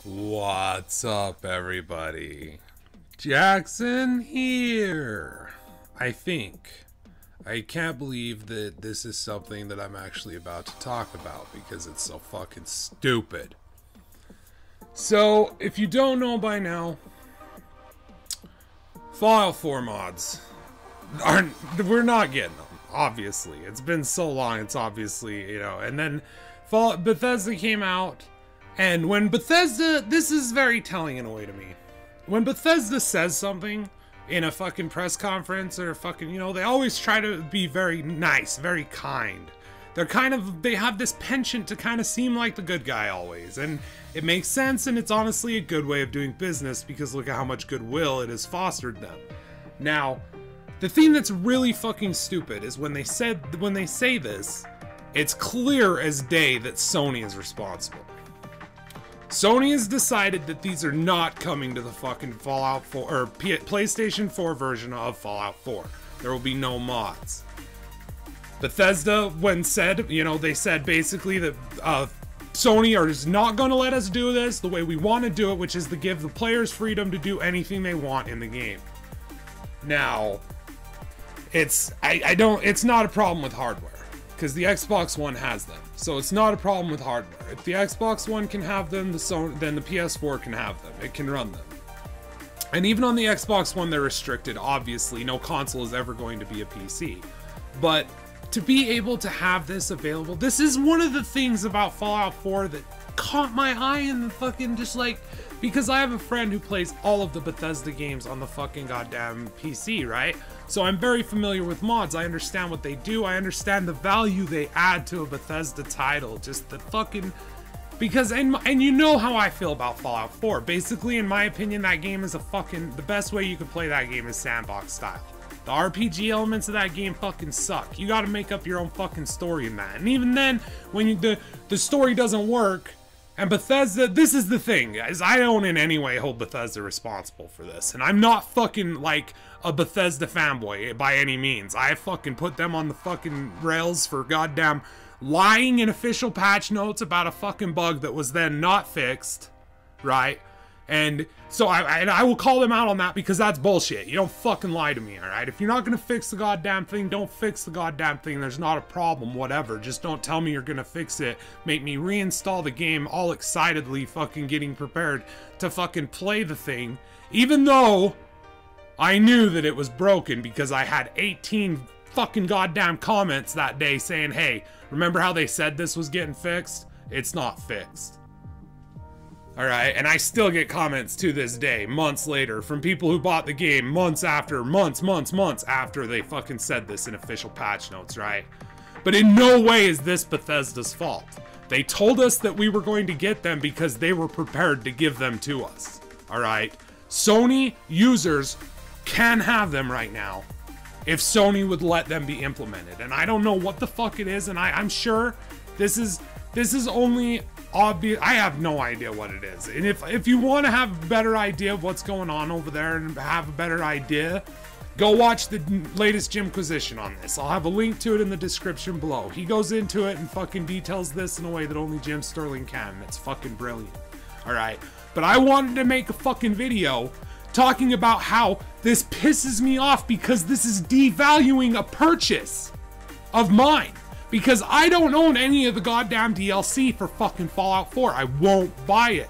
What's up, everybody? Jaxxsin here. I can't believe that this is something that I'm actually about to talk about because it's so fucking stupid. So, if you don't know by now, Fallout 4 mods we're not getting them, obviously. It's been so long, it's obviously, and then Bethesda came out. And when Bethesda, this is very telling in a way to me. When Bethesda says something in a fucking press conference or fucking, they always try to be very nice, very kind. They have this penchant to kind of seem like the good guy always. And it makes sense, and it's honestly a good way of doing business because look at how much goodwill it has fostered them. Now, the thing that's really fucking stupid is when they say this, it's clear as day that Sony is responsible. Sony has decided that these are not coming to the fucking Fallout 4 or PlayStation 4 version of Fallout 4. There will be no mods. Bethesda, when said, they said basically that Sony is not going to let us do this the way we want to do it, which is to give the players freedom to do anything they want in the game. Now, it's not a problem with hardware. Because the Xbox One has them. So it's not a problem with hardware. If the Xbox One can have them, then the PS4 can have them. It can run them. And even on the Xbox One, they're restricted. Obviously, no console is ever going to be a PC. But to be able to have this available, this is one of the things about Fallout 4 that caught my eye in the fucking because I have a friend who plays all of the Bethesda games on the fucking goddamn PC, right? So I'm very familiar with mods. I understand what they do. I understand the value they add to a Bethesda title. Just the fucking... Because, and you know how I feel about Fallout 4. Basically, in my opinion, that game is the best way you could play that game is sandbox style. The RPG elements of that game fucking suck. You gotta make up your own fucking story in that. And even then, when the story doesn't work... And Bethesda, this is the thing, guys. I don't in any way hold Bethesda responsible for this. And I'm not fucking like a Bethesda fanboy by any means. I fucking put them on the fucking rails for goddamn lying in official patch notes about a fucking bug that was then not fixed, right? And so I will call them out on that because that's bullshit. You don't fucking lie to me, alright? If you're not gonna fix the goddamn thing, don't fix the goddamn thing. There's not a problem, whatever. Just don't tell me you're gonna fix it. Make me reinstall the game all excitedly fucking getting prepared to fucking play the thing. Even though I knew that it was broken because I had 18 fucking goddamn comments that day saying, hey, remember how they said this was getting fixed? It's not fixed. Alright, and I still get comments to this day, months later, from people who bought the game months after they fucking said this in official patch notes, right? But in no way is this Bethesda's fault. They told us that we were going to get them because they were prepared to give them to us. Alright? Sony users can have them right now if Sony would let them be implemented. And I don't know what the fuck it is, and I'm sure this is only... obvious. I have no idea what it is. And if you want to have a better idea of what's going on over there and have a better idea, go watch the latest Jimquisition on this. I'll have a link to it in the description below. He goes into it and fucking details this in a way that only Jim Sterling can. It's fucking brilliant. Alright. But I wanted to make a fucking video talking about how this pisses me off because this is devaluing a purchase of mine. Because I don't own any of the goddamn DLC for fucking Fallout 4. I won't buy it.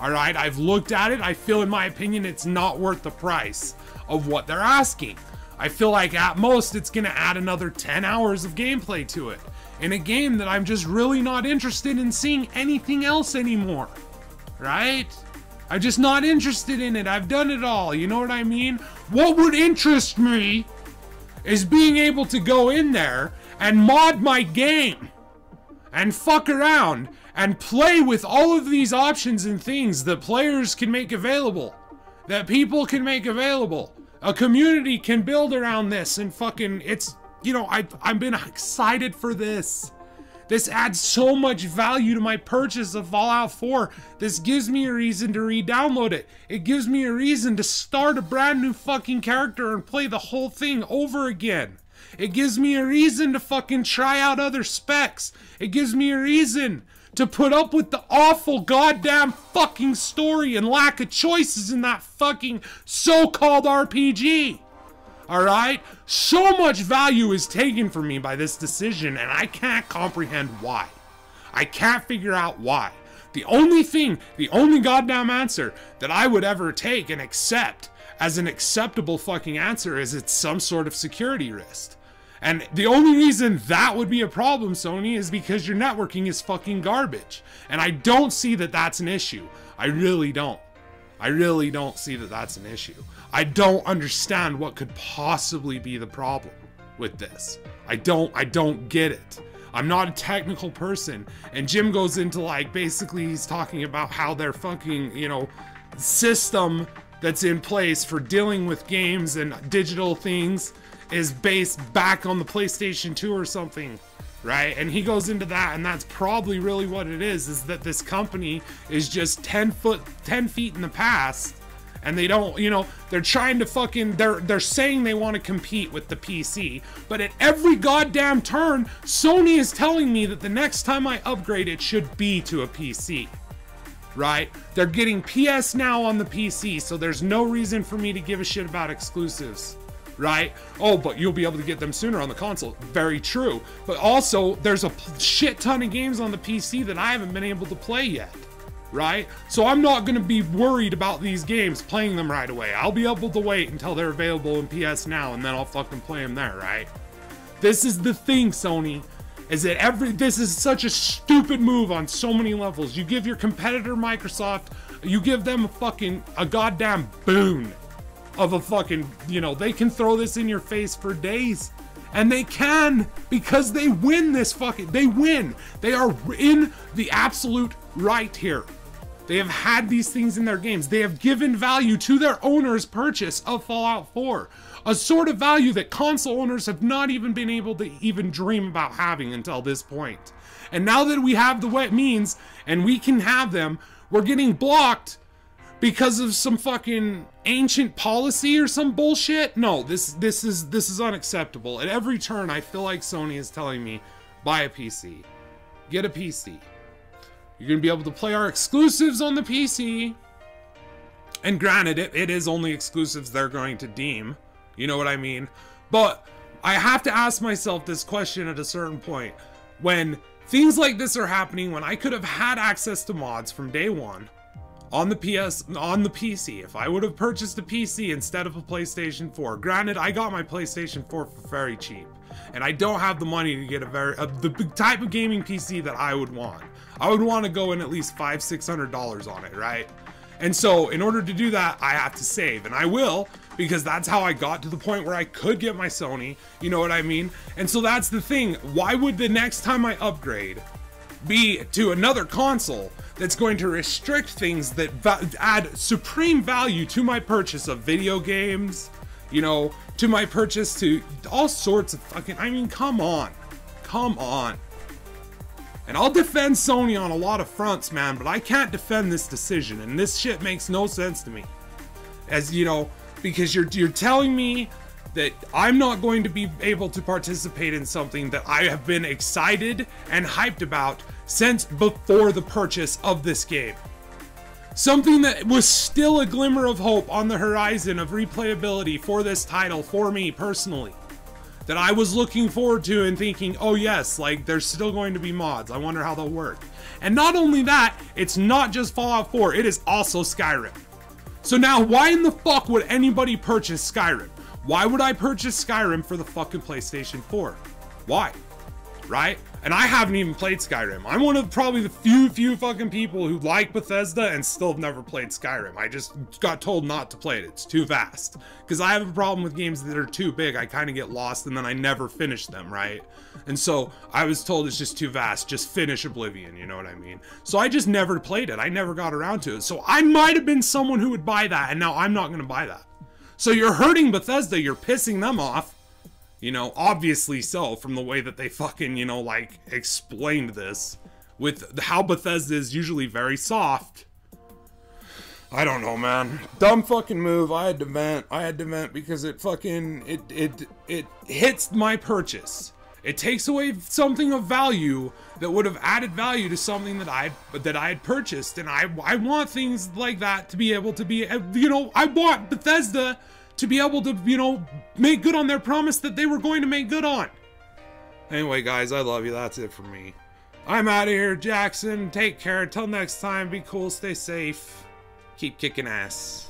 Alright, I've looked at it. I feel, in my opinion, it's not worth the price of what they're asking. I feel like at most it's gonna add another 10 hours of gameplay to it. In a game that I'm just really not interested in seeing anything else anymore. Right? I'm just not interested in it. I've done it all. You know what I mean? What would interest me is being able to go in there and mod my game and fuck around and play with all of these options and things that players can make available, that people can make available, a community can build around this, and fucking I've been excited for this. This adds so much value to my purchase of Fallout 4. This gives me a reason to re-download it. It gives me a reason to start a brand new fucking character and play the whole thing over again. It gives me a reason to fucking try out other specs. It gives me a reason to put up with the awful goddamn fucking story and lack of choices in that fucking so-called RPG. Alright? So much value is taken from me by this decision, and I can't comprehend why. I can't figure out why. The only goddamn answer that I would ever take and accept as an acceptable fucking answer is it's some sort of security risk. And the only reason that would be a problem, Sony, is because your networking is fucking garbage. And I don't see that that's an issue. I really don't. I really don't see that that's an issue. I don't understand what could possibly be the problem with this. I don't get it. I'm not a technical person. And Jim goes into like, basically he's talking about how their fucking, you know, system that's in place for dealing with games and digital things is based back on the PlayStation 2 or something, right? And he goes into that, and that's probably really what it is that this company is just 10 feet in the past, and they don't, you know, they're trying to fucking, they're saying they want to compete with the PC, but at every goddamn turn, Sony is telling me that the next time I upgrade, it should be to a PC, right? They're getting PS Now on the PC, so there's no reason for me to give a shit about exclusives, right? Oh, but you'll be able to get them sooner on the console. Very true. But also, there's a shit ton of games on the PC that I haven't been able to play yet, right? So I'm not going to be worried about these games, playing them right away. I'll be able to wait until they're available in PS Now, and then I'll fucking play them there, right? This is the thing, Sony, is that this is such a stupid move on so many levels. You give your competitor Microsoft, you give them a goddamn boon of a fucking, you know, they can throw this in your face for days. And they can, because they win this they win. They are in the absolute right here. They have had these things in their games. They have given value to their owner's purchase of Fallout 4. A sort of value that console owners have not even been able to even dream about having until this point. And now that we have the means and we can have them, we're getting blocked because of some fucking ancient policy or some bullshit. No, this is unacceptable. At every turn, I feel like Sony is telling me, buy a PC. Get a PC. You're gonna be able to play our exclusives on the PC. And granted, it is only exclusives they're going to deem. You know what I mean? But I have to ask myself this question at a certain point. When things like this are happening, when I could have had access to mods from day one, on the PC, if I would have purchased a PC instead of a PlayStation 4. Granted, I got my PlayStation 4 for very cheap, and I don't have the money to get the type of gaming PC that I would want. I would want to go in at least $500–600 on it, right? And so, in order to do that, I have to save, and I will, because that's how I got to the point where I could get my Sony, you know what I mean? And so that's the thing, why would the next time I upgrade be to another console that's going to restrict things that add supreme value to my purchase of video games, you know, to my purchase to all sorts of fucking, I mean, come on. And I'll defend Sony on a lot of fronts, man, but I can't defend this decision, and this shit makes no sense to me. As, you know, because you're telling me that I'm not going to be able to participate in something that I have been excited and hyped about since before the purchase of this game. Something that was still a glimmer of hope on the horizon of replayability for this title for me personally. That I was looking forward to and thinking, oh yes, like there's still going to be mods. I wonder how they'll work. And not only that, it's not just Fallout 4, it is also Skyrim. So now why in the fuck would anybody purchase Skyrim? Why would I purchase Skyrim for the fucking PlayStation 4? Why? Right? And I haven't even played Skyrim. I'm one of probably the few fucking people who like Bethesda and still have never played Skyrim. I just got told not to play it. It's too vast. Because I have a problem with games that are too big. I kind of get lost and then I never finish them, right? And so I was told it's just too vast. Just finish Oblivion, you know what I mean? So I just never played it. I never got around to it. So I might have been someone who would buy that, and now I'm not going to buy that. So you're hurting Bethesda, you're pissing them off, you know, obviously so, from the way that they fucking, you know, like, explained this, with how Bethesda is usually very soft. I don't know, man. Dumb fucking move. I had to vent because it fucking, it hits my purchase. It takes away something of value that would have added value to something that I had purchased, and I want things like that to be able to be, you know, I want Bethesda to be able to, you know, make good on their promise that they were going to make good on. Anyway, guys, I love you. That's it for me. I'm out of here, Jaxxsin. Take care. Until next time, be cool, stay safe, keep kicking ass.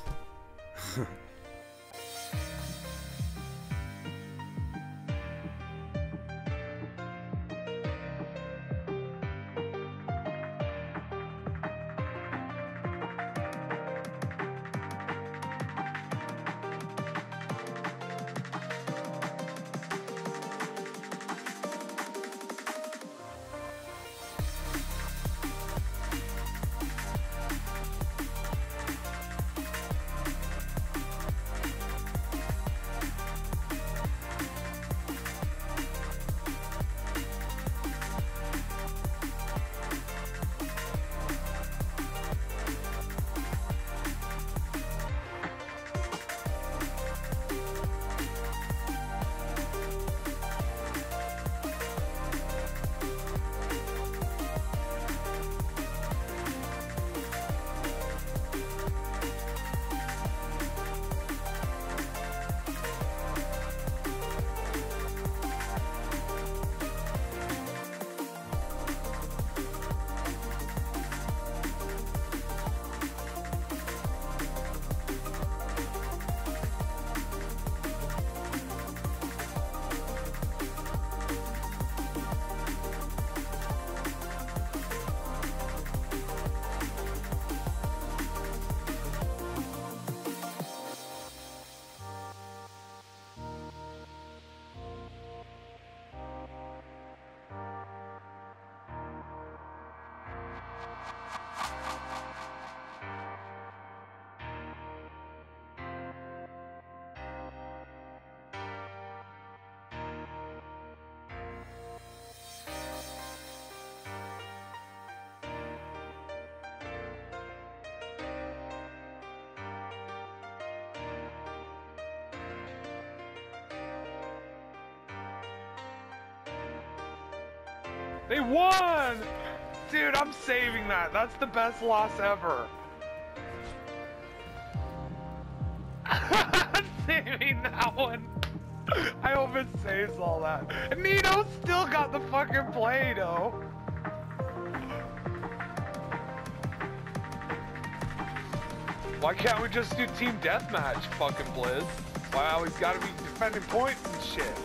They won! Dude, I'm saving that. That's the best loss ever. I'm saving that one. I hope it saves all that. And Nino still got the fucking Play-Doh. Why can't we just do team deathmatch, fucking Blizz? Why I always gotta be defending points and shit?